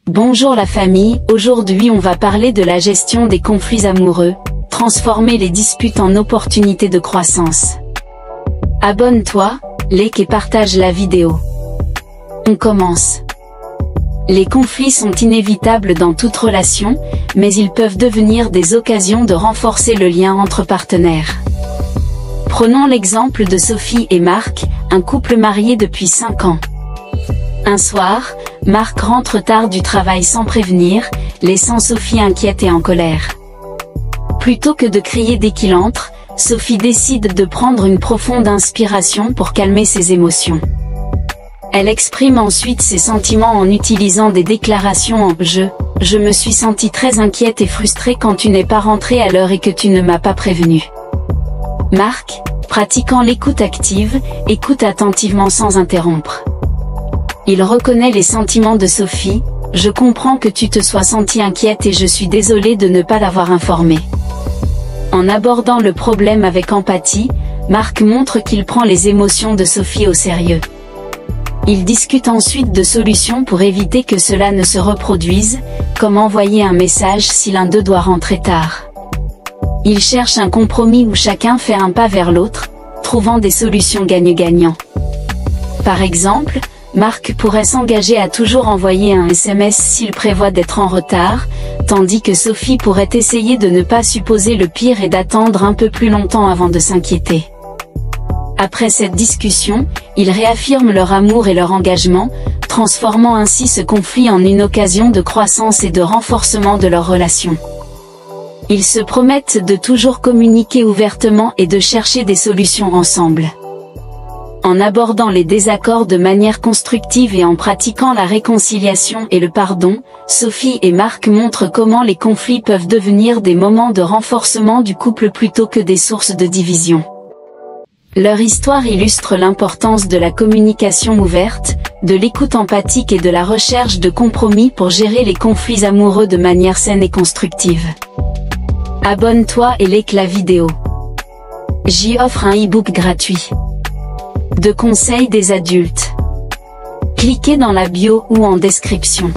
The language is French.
Bonjour la famille, aujourd'hui on va parler de la gestion des conflits amoureux, transformer les disputes en opportunités de croissance. Abonne-toi, like et partage la vidéo. On commence. Les conflits sont inévitables dans toute relation, mais ils peuvent devenir des occasions de renforcer le lien entre partenaires. Prenons l'exemple de Sophie et Marc, un couple marié depuis 5 ans. Un soir, Marc rentre tard du travail sans prévenir, laissant Sophie inquiète et en colère. Plutôt que de crier dès qu'il entre, Sophie décide de prendre une profonde inspiration pour calmer ses émotions. Elle exprime ensuite ses sentiments en utilisant des déclarations en « je me suis sentie très inquiète et frustrée quand tu n'es pas rentré à l'heure et que tu ne m'as pas prévenu. » Marc, pratiquant l'écoute active, écoute attentivement sans interrompre. Il reconnaît les sentiments de Sophie, « Je comprends que tu te sois sentie inquiète et je suis désolé de ne pas l'avoir informée. » En abordant le problème avec empathie, Marc montre qu'il prend les émotions de Sophie au sérieux. Il discute ensuite de solutions pour éviter que cela ne se reproduise, comme envoyer un message si l'un d'eux doit rentrer tard. Il cherche un compromis où chacun fait un pas vers l'autre, trouvant des solutions gagnant-gagnant. Par exemple, Marc pourrait s'engager à toujours envoyer un SMS s'il prévoit d'être en retard, tandis que Sophie pourrait essayer de ne pas supposer le pire et d'attendre un peu plus longtemps avant de s'inquiéter. Après cette discussion, ils réaffirment leur amour et leur engagement, transformant ainsi ce conflit en une occasion de croissance et de renforcement de leur relation. Ils se promettent de toujours communiquer ouvertement et de chercher des solutions ensemble. En abordant les désaccords de manière constructive et en pratiquant la réconciliation et le pardon, Sophie et Marc montrent comment les conflits peuvent devenir des moments de renforcement du couple plutôt que des sources de division. Leur histoire illustre l'importance de la communication ouverte, de l'écoute empathique et de la recherche de compromis pour gérer les conflits amoureux de manière saine et constructive. Abonne-toi et like la vidéo. J'y offre un e-book gratuit. De conseils des adultes. Cliquez dans la bio ou en description.